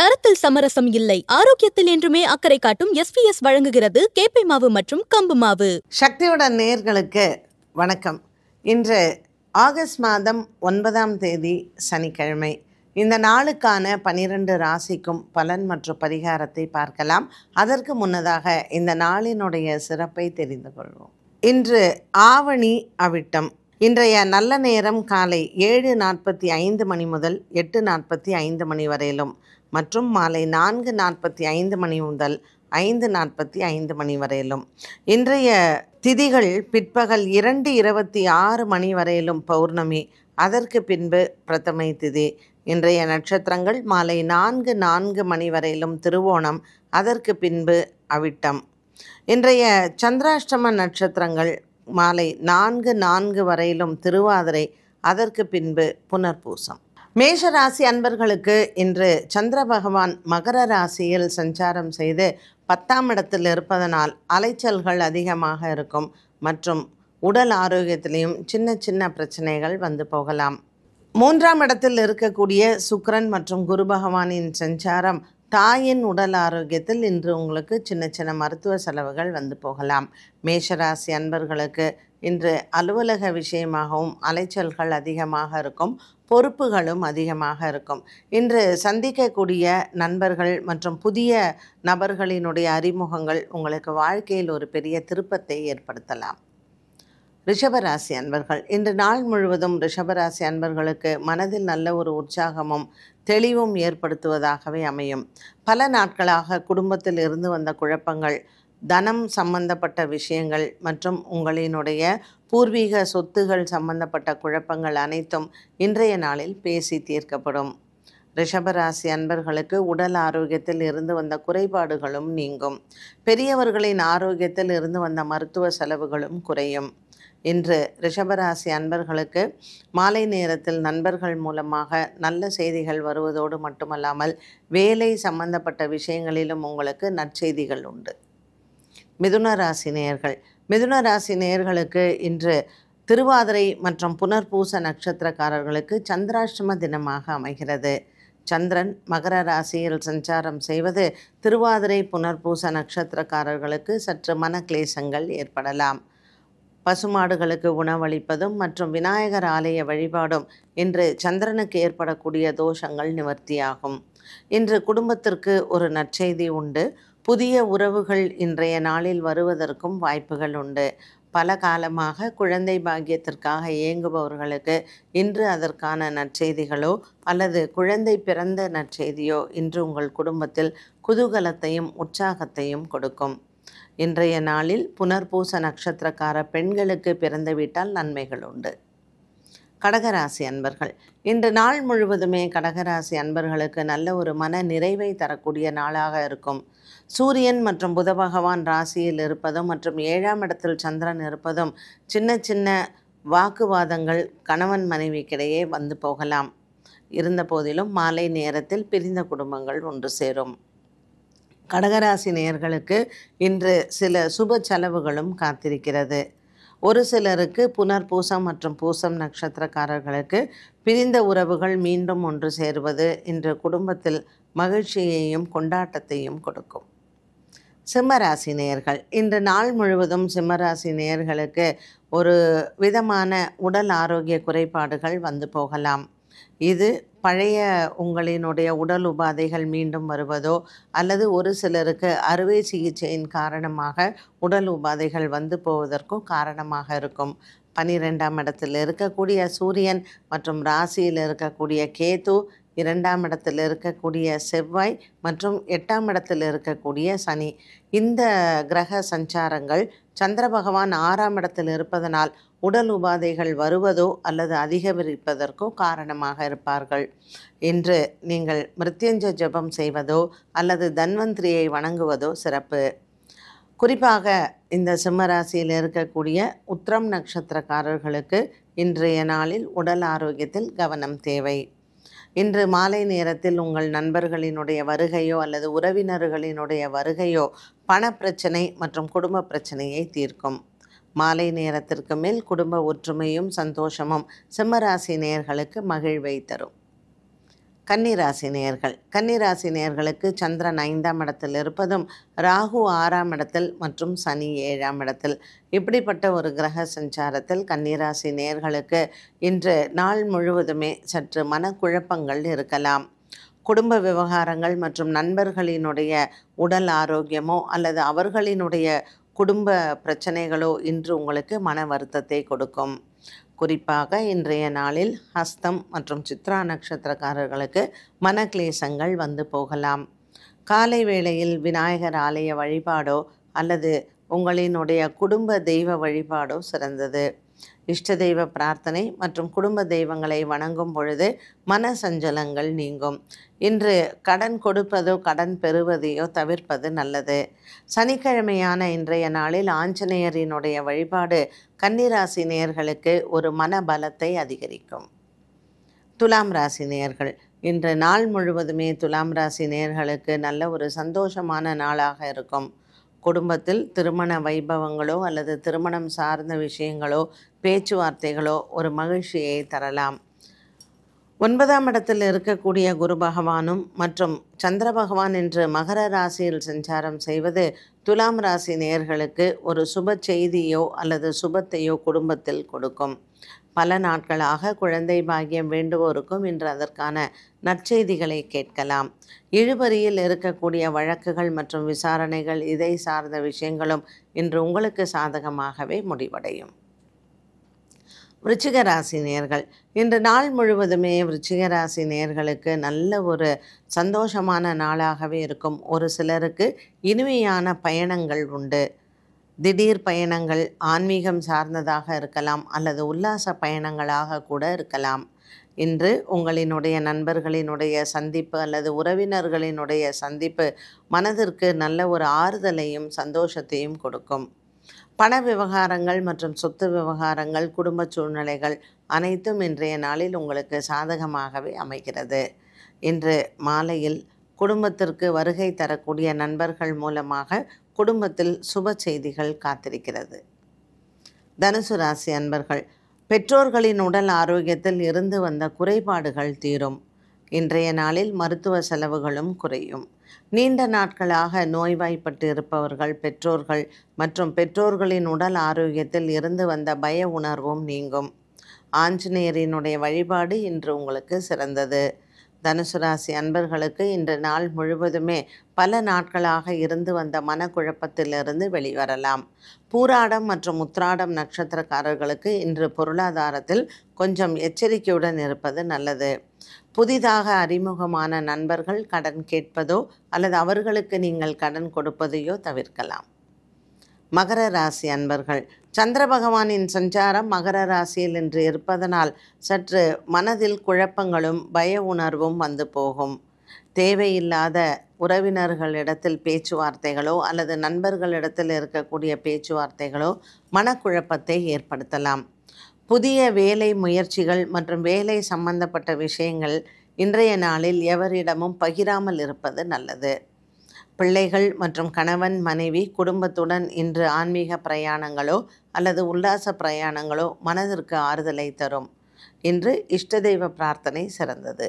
தரத்தில் சமரசம் இல்லை. ஆரோக்கியத்தில் என்றுமே அக்கறை காட்டும் எஸ்பிஎஸ் வழங்குகிறது கேப்பை மாவு மற்றும் கம்பு மாவு. சக்தியுடன் நேயர்களுக்கு வணக்கம். இன்று ஆகஸ்ட் மாதம் 9ஆம் தேதி சனிக்கிழமை. இந்த நாளுக்கான 12 ராசிக்கும் பலன் மற்றும் பரிகாரத்தை பார்க்கலாம். அதற்கு முன்னதாக இந்த நாளினுடைய சிறப்பை தெரிந்து கொள்வோம். இன்று ஆவணி அவிட்டம். இன்றைய நல்ல நேரம் காலை 7:45 மணி முதல் 8:45 மணி வரையிலும் மற்றும் மாலை 4:45 மணி முதல் 5:45 மணி வரையிலும். இன்றைய திதிகள் பிற்பகல் 2:26 மணி வரையிலும் பௌர்ணமி, அதற்கு பின்பு பிரதமை திதி. இன்றைய நட்சத்திரங்கள் மாலை 4:04 மணி வரையிலும் திருவோணம், அதற்கு பின்பு அவிட்டம். இன்றைய சந்திராஷ்டம நட்சத்திரங்கள் மாலை 4:04 வரையிலும் திருவாதிரை, அதற்கு பின்பு புனர்பூசம். மேஷராசி அன்பர்களுக்கு இன்று சந்திர பகவான் மகர ராசியில் சஞ்சாரம் செய்து 10ஆம் இடத்தில் இருப்பதனால் அலைச்சல்கள் அதிகமாக இருக்கும் மற்றும் உடல் ஆரோக்கியத்திலையும் சின்ன சின்ன பிரச்சனைகள் வந்து போகலாம். 3ஆம் இடத்தில் இருக்கக்கூடிய சுக்கிரன் மற்றும் குரு பகவானின் சஞ்சாரம் தாயின் உடல் ஆரோக்கியத்தில் இன்று உங்களுக்கு சின்ன சின்ன மருத்துவ செலவுகள் வந்து போகலாம். மேஷராசி அன்பர்களுக்கு இன்று அலுவலக விஷயமாகவும் அலைச்சல்கள் அதிகமாக இருக்கும், பொறுப்புகளும் அதிகமாக இருக்கும். இன்று சந்திக்கக்கூடிய நண்பர்கள் மற்றும் புதிய நபர்களினுடைய அறிமுகங்கள் உங்களுக்கு வாழ்க்கையில் ஒரு பெரிய திருப்பத்தை ஏற்படுத்தலாம். ரிஷபராசி அன்பர்கள், இன்று நாள் முழுவதும் ரிஷபராசி அன்பர்களுக்கு மனதில் நல்ல ஒரு உற்சாகமும் தெளிவும் ஏற்படுத்துவதாகவே அமையும். பல நாட்களாக குடும்பத்தில் இருந்து வந்த குழப்பங்கள், தனம் சம்பந்தப்பட்ட விஷயங்கள் மற்றும் உங்களினுடைய பூர்வீக சொத்துகள் சம்பந்தப்பட்ட குழப்பங்கள் அனைத்தும் இன்றைய நாளில் பேசி தீர்க்கப்படும். ரிஷபராசி அன்பர்களுக்கு உடல் ஆரோக்கியத்தில் இருந்து வந்த குறைபாடுகளும் நீங்கும். பெரியவர்களின் ஆரோக்கியத்தில் இருந்து வந்த மருத்துவ செலவுகளும் குறையும். இன்று ரிஷபராசி அன்பர்களுக்கு மாலை நேரத்தில் நண்பர்கள் மூலமாக நல்ல செய்திகள் வருவதோடு மட்டுமல்லாமல் வேலை சம்பந்தப்பட்ட விஷயங்களிலும் உங்களுக்கு நற்செய்திகள் உண்டு. மிதுன ராசி நேயர்கள், மிதுன ராசி நேயர்களுக்கு இன்று திருவாதிரை மற்றும் புனர்பூச நட்சத்திரக்காரர்களுக்கு சந்திராஷ்டம தினமாக அமைகிறது. சந்திரன் மகர ராசியில் சஞ்சாரம் செய்வது திருவாதிரை புனர்பூச நட்சத்திரக்காரர்களுக்கு சற்று மனக்லேசங்கள் ஏற்படலாம். பசுமாடுகளுக்கு உணவளிப்பதும் மற்றும் விநாயகர் ஆலய வழிபாடும் இன்று சந்திரனுக்கு ஏற்படக்கூடிய தோஷங்கள் நிவர்த்தியாகும். இன்று குடும்பத்திற்கு ஒரு நற்செய்தி உண்டு. புதிய உறவுகள் இன்றைய நாளில் வருவதற்கும் வாய்ப்புகள் உண்டு. பல காலமாக குழந்தை பாக்கியத்திற்காக இயங்குபவர்களுக்கு இன்று அதற்கான நற்செய்திகளோ அல்லது குழந்தை பிறந்த நற்செய்தியோ இன்று உங்கள் குடும்பத்தில் குதூகலத்தையும் உற்சாகத்தையும் கொடுக்கும். இன்றைய நாளில் புனர்பூச நட்சத்திரக்கார பெண்களுக்கு பிறந்துவிட்டால் நன்மைகள் உண்டு. கடகராசி அன்பர்கள், இன்று நாள் முழுவதுமே கடகராசி அன்பர்களுக்கு நல்ல ஒரு மன நிறைவை தரக்கூடிய நாளாக இருக்கும். சூரியன் மற்றும் புத பகவான் ராசியில் இருப்பதும் மற்றும் 7ஆம் இடத்தில் சந்திரன் இருப்பதும் சின்ன சின்ன வாக்குவாதங்கள் கணவன் மனைவிக்கிடையே வந்து போகலாம். இருந்த போதிலும் மாலை நேரத்தில் பிரிந்த குடும்பங்கள் ஒன்று சேரும். கடகராசி நேயர்களுக்கு இன்று சில சுப செலவுகளும் காத்திருக்கிறது. ஒரு சிலருக்கு புனர்பூசம் மற்றும் பூசம் நட்சத்திரக்காரர்களுக்கு பிரிந்த உறவுகள் மீண்டும் ஒன்று சேருவது இன்று குடும்பத்தில் மகிழ்ச்சியையும் கொண்டாட்டத்தையும் கொடுக்கும். சிம்மராசி நேயர்கள், இன்று நாள் முழுவதும் சிம்மராசி நேயர்களுக்கு ஒரு விதமான உடல் ஆரோக்கிய குறைபாடுகள் வந்து போகலாம். இது பழைய உங்களினுடைய உடல் உபாதைகள் மீண்டும் வருவதோ அல்லது ஒரு சிலருக்கு அறுவை சிகிச்சையின் காரணமாக உடல் உபாதைகள் வந்து போவதற்கோ காரணமாக இருக்கும். 12ஆம் இடத்தில் இருக்கக்கூடிய சூரியன் மற்றும் ராசியில் இருக்கக்கூடிய கேது, 2ஆம் இடத்தில் இருக்கக்கூடிய செவ்வாய் மற்றும் 8ஆம் இடத்தில் இருக்கக்கூடிய சனி, இந்த கிரக சஞ்சாரங்கள் சந்திர பகவான் 6ஆம் இடத்தில் இருப்பதனால் உடல் உபாதைகள் வருவதோ அல்லது அதிகரிப்பதற்கோ காரணமாக இருப்பார்கள். இன்று நீங்கள் மிருத்யுஞ்சய ஜபம் செய்வதோ அல்லது தன்வந்திரியை வணங்குவதோ சிறப்பு. குறிப்பாக இந்த சிம்மராசியில் இருக்கக்கூடிய உத்திரம் நட்சத்திரக்காரர்களுக்கு இன்றைய நாளில் உடல் ஆரோக்கியத்தில் கவனம் தேவை. இன்று மாலை நேரத்தில் உங்கள் நண்பர்களினுடைய வருகையோ அல்லது உறவினர்களினுடைய வருகையோ பணப்பிரச்சனை மற்றும் குடும்ப பிரச்சனையை தீர்க்கும். மாலை நேரத்திற்கு மேல் குடும்ப ஒற்றுமையும் சந்தோஷமும் சிம்மராசி நேயர்களுக்கு மகிழ்வை தரும். கன்னிராசி நேயர்கள். கன்னிராசி நேயர்களுக்கு சந்திரன் 5ஆம் இடத்தில் இருப்பதும், ராகு 6ஆம் இடத்தில் மற்றும் சனி 7ஆம் இடத்தில், இப்படிப்பட்ட ஒரு கிரக சஞ்சாரத்தில் கன்னிராசி நேயர்களுக்கு இன்று நாள் முழுவதுமே சற்று மனக்குழப்பங்கள் இருக்கலாம். குடும்ப விவகாரங்கள் மற்றும் நண்பர்களினுடைய உடல் ஆரோக்கியமோ அல்லது அவர்களினுடைய குடும்ப பிரச்சனைகளோ இன்று உங்களுக்கு மன வருத்தத்தை கொடுக்கும். குறிப்பாக இன்றைய நாளில் ஹஸ்தம் மற்றும் சித்ரா நட்சத்திரக்காரர்களுக்கு மனக்லேசங்கள் வந்து போகலாம். காலை வேளையில் விநாயகர் ஆலய வழிபாடோ அல்லது உங்களினுடைய குடும்ப தெய்வ வழிபாடோ சிறந்தது. இஷ்ட தெய்வ பிரார்த்தனை மற்றும் குடும்ப தெய்வங்களை வணங்கும் பொழுது மன சஞ்சலங்கள் நீங்கும். இன்று கடன் கொடுப்பதோ கடன் பெறுவதையோ தவிர்ப்பது நல்லது. சனிக்கிழமையான இன்றைய நாளில் ஆஞ்சநேயரினுடைய வழிபாடு கன்னிராசி நேயர்களுக்கு ஒரு மன பலத்தை அதிகரிக்கும். துலாம் ராசி நேயர்கள். இன்று நாள் முழுவதுமே துலாம் ராசி நேயர்களுக்கு நல்ல ஒரு சந்தோஷமான நாளாக இருக்கும். குடும்பத்தில் திருமண வைபவங்களோ அல்லது திருமணம் சார்ந்த விஷயங்களோ பேச்சுவார்த்தைகளோ ஒரு மகிழ்ச்சியை தரலாம். 9ஆம் இடத்தில் இருக்கக்கூடிய குரு பகவானும் மற்றும் சந்திர பகவான் என்று மகர ராசியில் சஞ்சாரம் செய்வது துலாம் ராசி நேயர்களுக்கு ஒரு சுப செய்தியோ அல்லது சுபத்தையோ குடும்பத்தில் கொடுக்கும். பல நாட்களாக குழந்தை பாக்கியம் வேண்டுவோருக்கும் இன்று அதற்கான நற்செய்திகளை கேட்கலாம். இழுபறியில் இருக்கக்கூடிய வழக்குகள் மற்றும் விசாரணைகள், இதை சார்ந்த விஷயங்களும் இன்று உங்களுக்கு சாதகமாகவே முடிவடையும். விருச்சிக ராசி நேயர்கள். இன்று நாள் முழுவதுமே விருச்சிக ராசி நேயர்களுக்கு நல்ல ஒரு சந்தோஷமான நாளாகவே இருக்கும். ஒரு சிலருக்கு இனிமையான பயணங்கள் உண்டு. திடீர் பயணங்கள் ஆன்மீகம் சார்ந்ததாக இருக்கலாம் அல்லது உல்லாச பயணங்களாக கூட இருக்கலாம். இன்று உங்களினுடைய நண்பர்களினுடைய சந்திப்பு அல்லது உறவினர்களினுடைய சந்திப்பு மனதிற்கு நல்ல ஒரு ஆறுதலையும் சந்தோஷத்தையும் கொடுக்கும். பண விவகாரங்கள் மற்றும் சொத்து விவகாரங்கள், குடும்ப சூழ்நிலைகள் அனைத்தும் இன்றைய நாளில் உங்களுக்கு சாதகமாகவே அமைகிறது. இன்று மாலையில் குடும்பத்திற்கு வருகை தரக்கூடிய நண்பர்கள் மூலமாக குடும்பத்தில் சுப செய்திகள் காத்திருக்கிறது. தனுசு ராசி அன்பர்கள். பெற்றோர்களின் உடல் ஆரோக்கியத்தில் இருந்து வந்த குறைபாடுகள் தீரும். இன்றைய நாளில் மருத்துவ செலவுகளும் குறையும். நீண்ட நாட்களாக நோய்வாய்ப்பட்டு இருப்பவர்கள், பெற்றோர்கள் மற்றும் பெற்றோர்களின் உடல் ஆரோக்கியத்தில் இருந்து வந்த பய உணர்வும் நீங்கும். ஆஞ்சநேயரினுடைய வழிபாடு இன்று உங்களுக்கு சிறந்தது. தனுசு ராசி அன்பர்களுக்கு இன்று நாள் முழுவதுமே பல நாட்களாக இருந்து வந்த மனக்குழப்பத்திலிருந்து வெளிவரலாம். பூராடம் மற்றும் உத்திராடம் நட்சத்திரக்காரர்களுக்கு இன்று பொருளாதாரத்தில் கொஞ்சம் எச்சரிக்கையுடன் இருப்பது நல்லது. புதிதாக அறிமுகமான நண்பர்கள் கடன் கேட்பதோ அல்லது அவர்களுக்கு நீங்கள் கடன் கொடுப்பதையோ தவிர்க்கலாம். மகர ராசி அன்பர்கள். சந்திர பகவானின் சஞ்சாரம் மகர ராசியில் இன்று இருப்பதனால் சற்று மனதில் குழப்பங்களும் பய உணர்வும் வந்து போகும். தேவையில்லாத உறவினர்களிடத்தில் பேச்சுவார்த்தைகளோ அல்லது நண்பர்களிடத்தில் இருக்கக்கூடிய பேச்சுவார்த்தைகளோ மனக்குழப்பத்தை ஏற்படுத்தலாம். புதிய வேலை முயற்சிகள் மற்றும் வேலை சம்பந்தப்பட்ட விஷயங்கள் இன்றைய நாளில் எவரிடமும் பகிராமல் இருப்பது நல்லது. பிள்ளைகள் மற்றும் கணவன் மனைவி குடும்பத்துடன் இன்று ஆன்மீக பிரயாணங்களோ அல்லது உல்லாச பிரயாணங்களோ மனதிற்கு ஆறுதலை தரும். இன்று இஷ்ட தெய்வ பிரார்த்தனை சிறந்தது.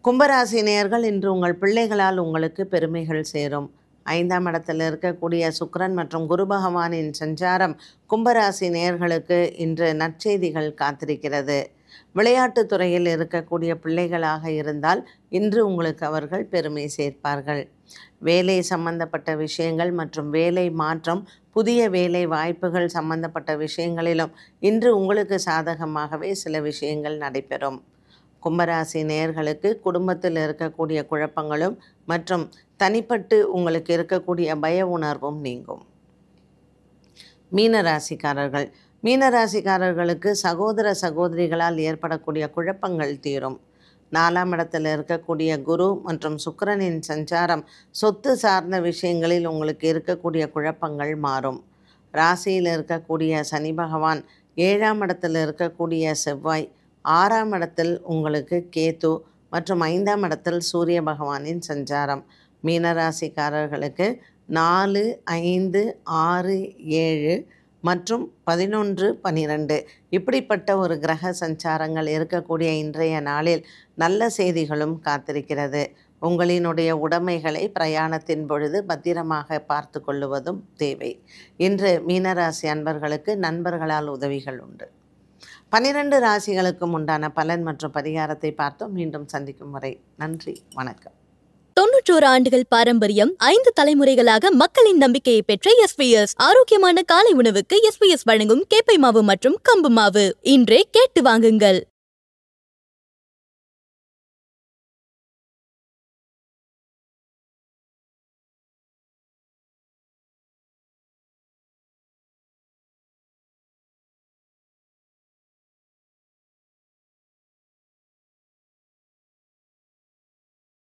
கும்பராசி நேயர்கள். இன்று உங்கள் பிள்ளைகளால் உங்களுக்கு பெருமைகள் சேரும். 5ஆம் இடத்தில் இருக்கக்கூடிய சுக்கிரன் மற்றும் குரு பகவானின் சஞ்சாரம் கும்பராசி நேயர்களுக்கு இன்று நற்செய்திகள் காத்திருக்கிறது. விளையாட்டுத் துறையில் இருக்கக்கூடிய பிள்ளைகளாக இருந்தால் இன்று உங்களுக்கு அவர்கள் பெருமை சேர்ப்பார்கள். வேலை சம்பந்தப்பட்ட விஷயங்கள் மற்றும் வேலை மாற்றம், புதிய வேலை வாய்ப்புகள் சம்பந்தப்பட்ட விஷயங்களிலும் இன்று உங்களுக்கு சாதகமாகவே சில விஷயங்கள் நடைபெறும். கும்பராசி நேயர்களுக்கு குடும்பத்தில் இருக்கக்கூடிய குழப்பங்களும் மற்றும் தனிப்பட்டு உங்களுக்கு இருக்கக்கூடிய பய உணர்வும் நீங்கும். மீனராசிக்காரர்கள். மீனராசிக்காரர்களுக்கு சகோதர சகோதரிகளால் ஏற்படக்கூடிய குழப்பங்கள் தீரும். 4ஆம் இடத்தில் இருக்கக்கூடிய குரு மற்றும் சுக்கிரனின் சஞ்சாரம் சொத்து சார்ந்த விஷயங்களில் உங்களுக்கு இருக்கக்கூடிய குழப்பங்கள் மாறும். ராசியில் இருக்கக்கூடிய சனி பகவான், 7ஆம் இடத்தில் இருக்கக்கூடிய செவ்வாய், 6ஆம் இடத்தில் உங்களுக்கு கேது மற்றும் 5ஆம் இடத்தில் சூரிய பகவானின் சஞ்சாரம் மீனராசிக்காரர்களுக்கு 4, 5, 6, 7, மற்றும் 11, 12 இப்படிப்பட்ட ஒரு கிரக சஞ்சாரங்கள் இருக்கக்கூடிய இன்றைய நாளில் நல்ல செய்திகளும் காத்திருக்கிறது. உங்களினுடைய உடைமைகளை பிரயாணத்தின் பொழுது பத்திரமாக பார்த்து கொள்ளுவதும் தேவை. இன்று மீனராசி அன்பர்களுக்கு நண்பர்களால் உதவிகள் உண்டு. 12 ராசிகளுக்கும் உண்டான பலன் மற்றும் பரிகாரத்தை பார்த்தோம். மீண்டும் சந்திக்கும் வரை நன்றி, வணக்கம். 91 ஆண்டுகள் பாரம்பரியம், 5 தலைமுறைகளாக மக்களின் நம்பிக்கையை பெற்ற எஸ்பிஎஸ். ஆரோக்கியமான காலை உணவுக்கு எஸ்பிஎஸ் வழங்கும் கேப்பை மாவு மற்றும் கம்பு மாவு. இன்றே கேட்டு வாங்குங்கள்.